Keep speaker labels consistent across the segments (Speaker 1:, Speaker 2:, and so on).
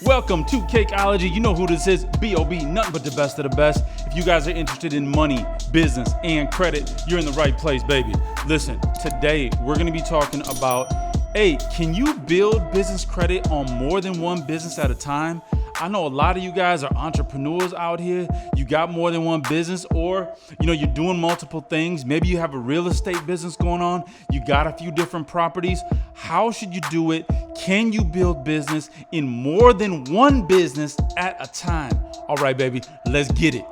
Speaker 1: Welcome to Cakeologi. You know who this is, B.O.B., nothing but the best of the best. If you guys are interested in money, business, and credit, you're in the right place, baby. Listen, today we're going to be talking about, hey, can you build business credit on more than one business at a time? I know a lot of you guys are entrepreneurs out here. You got more than one business, or you're doing multiple things. Maybe you have a real estate business going on. You got a few different properties. How should you do it? Can you build business in more than one business at a time? All right, baby, let's get it.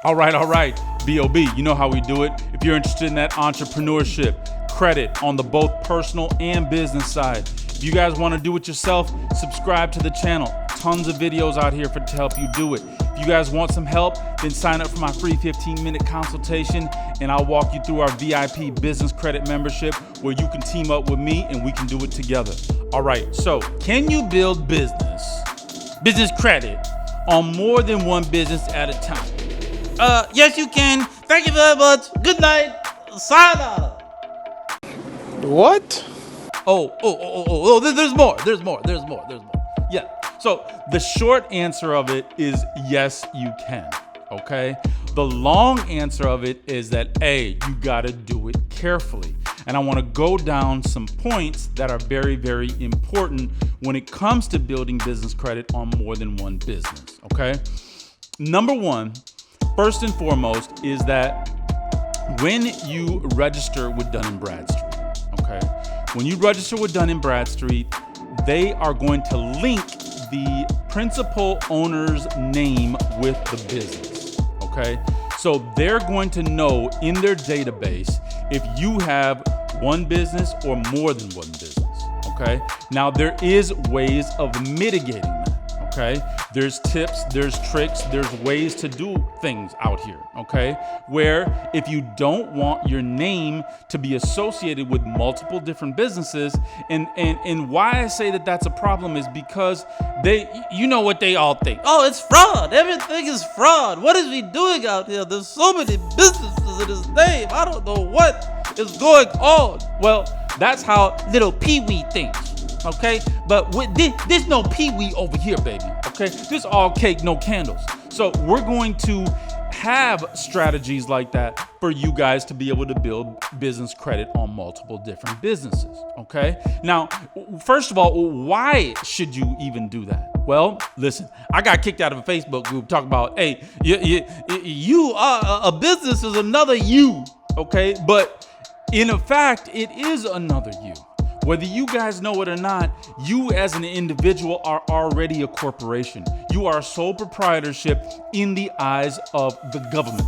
Speaker 1: All right. B.O.B., you know how we do it. If you're interested in that entrepreneurship, credit on the both personal and business side. If you guys want to do it yourself, subscribe to the channel. Tons of videos out here to help you do it. If you guys want some help, then sign up for my free 15-minute consultation, and I'll walk you through our VIP business credit membership where you can team up with me and we can do it together. All right, so can you build business credit on more than one business at a time? Yes, you can. Thank you very much. Good night. Sayonara.
Speaker 2: What?
Speaker 1: Oh, there's more. Yeah. So the short answer of it is yes, you can. Okay. The long answer of it is that, A, you got to do it carefully. And I want to go down some points that are very, very important when it comes to building business credit on more than one business. Okay. Number one, first and foremost, is that when you register with Dun and Bradstreet, okay? When you register with Dun and Bradstreet, they are going to link the principal owner's name with the business, okay? So they're going to know in their database if you have one business or more than one business, okay? Now, there is ways of mitigating that. Okay, there's tips, there's tricks, there's ways to do things out here, okay? Where if you don't want your name to be associated with multiple different businesses, and why I say that that's a problem is because you know what they all think. Oh, it's fraud. Everything is fraud. What is he doing out here? There's so many businesses in his name. I don't know what is going on. Well, that's how little Pee-wee thinks. Okay, but with there's no pee-wee over here, baby. Okay, this all cake, no candles. So we're going to have strategies like that for you guys to be able to build business credit on multiple different businesses. Okay, now, first of all, why should you even do that? Well, listen, I got kicked out of a Facebook group talking about, hey, you are a business is another you. Okay, but in fact, it is another you. Whether you guys know it or not, you as an individual are already a corporation. You are a sole proprietorship in the eyes of the government.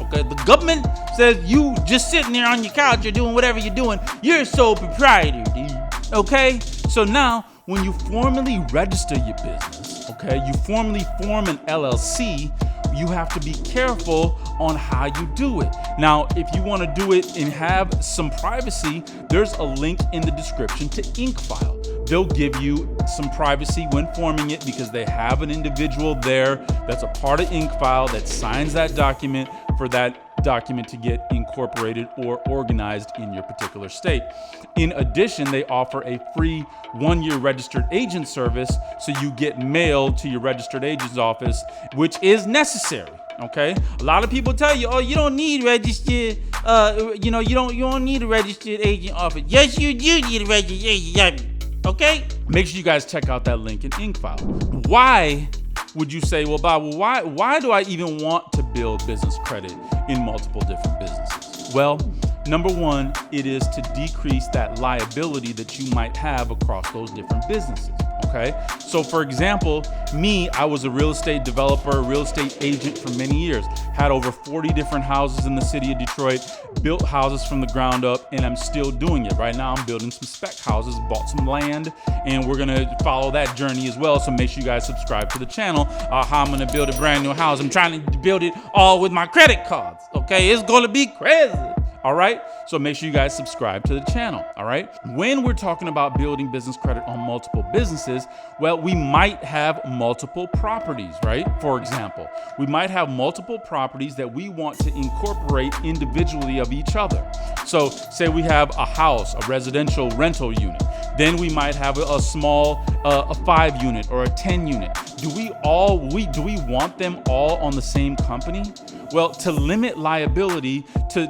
Speaker 1: Okay, the government says you just sitting there on your couch, you're doing whatever you're doing. You're a sole proprietor, dude. Okay, so now when you formally register your business, okay, you formally form an LLC, you have to be careful on how you do it. Now, if you want to do it and have some privacy, there's a link in the description to InkFile. They'll give you some privacy when forming it because they have an individual there that's a part of InkFile that signs that document for that document to get incorporated or organized in your particular state. In addition, they offer a free 1-year registered agent service, so you get mail to your registered agent's office, which is necessary. Okay, a lot of people tell you, oh, you don't need registered, you don't need a registered agent office. Yes, you do need a registered agent. Okay, make sure you guys check out that link in InkFile. Why would you say, well, Bob, why do I even want to build business credit in multiple different businesses? Well, number one, it is to decrease that liability that you might have across those different businesses. Okay, so for example, I was a real estate developer, real estate agent for many years, had over 40 different houses in the city of Detroit, built houses from the ground up, and I'm still doing it. Right now, I'm building some spec houses, bought some land, and we're gonna follow that journey as well. So make sure you guys subscribe to the channel, how I'm gonna build a brand new house. I'm trying to build it all with my credit cards. Okay, it's gonna be crazy. All right, so make sure you guys subscribe to the channel. All right, when we're talking about building business credit on multiple businesses, well, we might have multiple properties, right? For example, we might have multiple properties that we want to incorporate individually of each other. So say we have a house, a residential rental unit. Then we might have a small, a 5 unit or a 10 unit. Do we want them all on the same company? Well, to limit liability to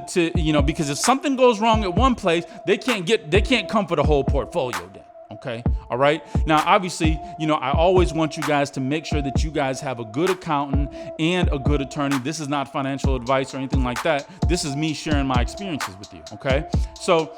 Speaker 1: because if something goes wrong at one place, they can't come for the whole portfolio then. Okay. All right. Now, obviously, I always want you guys to make sure that you guys have a good accountant and a good attorney. This is not financial advice or anything like that. This is me sharing my experiences with you. Okay. So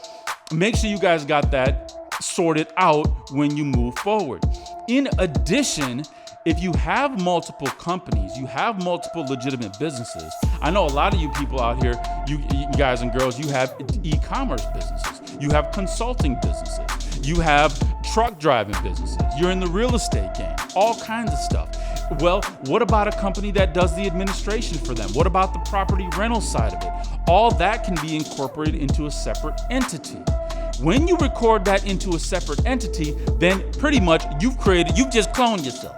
Speaker 1: make sure you guys got that sorted out when you move forward. In addition, if you have multiple companies, you have multiple legitimate businesses. I know a lot of you people out here, you guys and girls, you have e-commerce businesses, you have consulting businesses, you have truck driving businesses, you're in the real estate game, all kinds of stuff. Well, what about a company that does the administration for them? What about the property rental side of it? All that can be incorporated into a separate entity. When you record that into a separate entity, then pretty much you've just cloned yourself.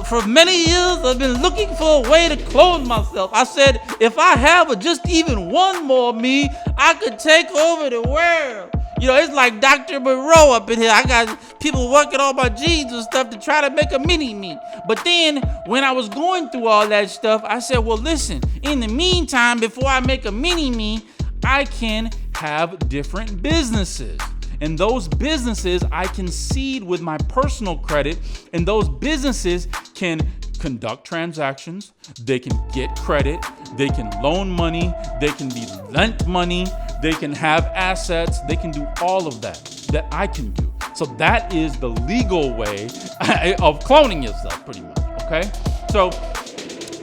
Speaker 1: For many years, I've been looking for a way to clone myself. I said, if I have just even one more me, I could take over the world. It's like Dr. Moreau up in here. I got people working on my genes and stuff to try to make a mini me. But then when I was going through all that stuff, I said, well, listen, in the meantime, before I make a mini me, I can have different businesses. And those businesses I can seed with my personal credit, and those businesses can conduct transactions, they can get credit, they can loan money, they can be lent money, they can have assets, they can do all of that I can do. So that is the legal way of cloning yourself, pretty much, okay? So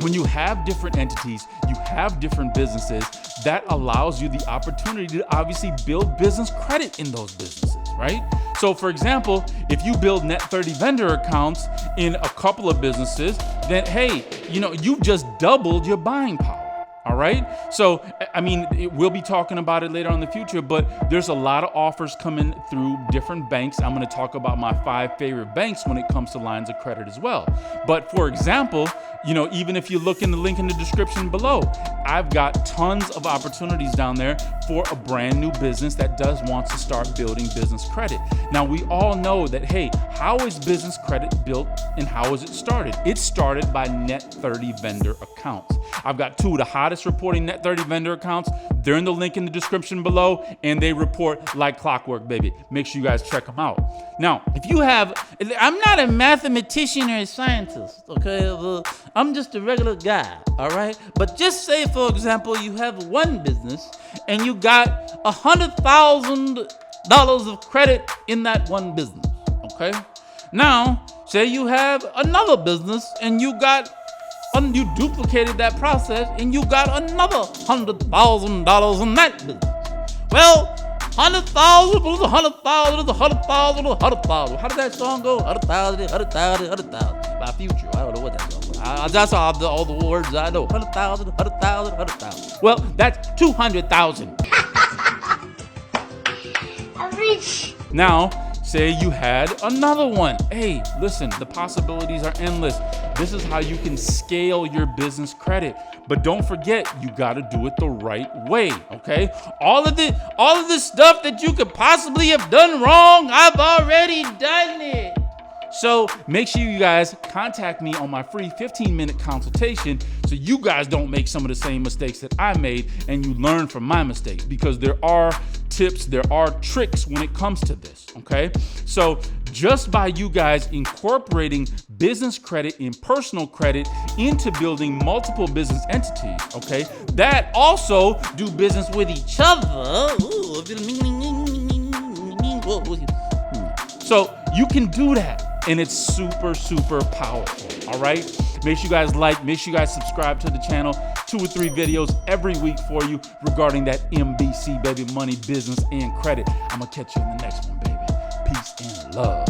Speaker 1: when you have different entities, you have different businesses, that allows you the opportunity to obviously build business credit in those businesses, right? So for example, if you build net 30 vendor accounts in a couple of businesses, then hey, you've just doubled your buying power. All right. So, we'll be talking about it later on in the future, but there's a lot of offers coming through different banks. I'm going to talk about my 5 favorite banks when it comes to lines of credit as well. But for example, even if you look in the link in the description below, I've got tons of opportunities down there for a brand new business that wants to start building business credit. Now, we all know that, hey, how is business credit built and how is it started? It started by net 30 vendor accounts. I've got 2 of the hottest reporting net 30 vendor accounts. They're in the link in the description below, and they report like clockwork, baby. Make sure you guys check them out. Now, I'm not a mathematician or a scientist, okay? I'm just a regular guy, all right? But just say, for example, you have one business and you got $100,000 of credit in that one business, okay? Now, say you have another business and you duplicated that process and you got another $100,000 in that business. Well, 100,000 plus 100,000 is 100,000 is 100,000. How did that song go? 100,000, 100,000, 100,000. By Future. I don't know what that song was. That's all the words I know. 100,000, 100,000, 100,000. Well, that's 200,000. I'm rich. Now, say you had another one. Hey, listen, the possibilities are endless. This is how you can scale your business credit. But don't forget, you got to do it the right way, okay? All of this stuff that you could possibly have done wrong, I've already done it. So make sure you guys contact me on my free 15-minute consultation so you guys don't make some of the same mistakes that I made and you learn from my mistakes, because there are tips, there are tricks when it comes to this, okay? So just by you guys incorporating business credit and personal credit into building multiple business entities, okay, that also do business with each other. So you can do that. And it's super, super powerful, all right? Make sure you guys make sure you guys subscribe to the channel. 2 or 3 videos every week for you regarding that MBC, baby, money, business, and credit. I'm going to catch you in the next one, baby. Peace and love.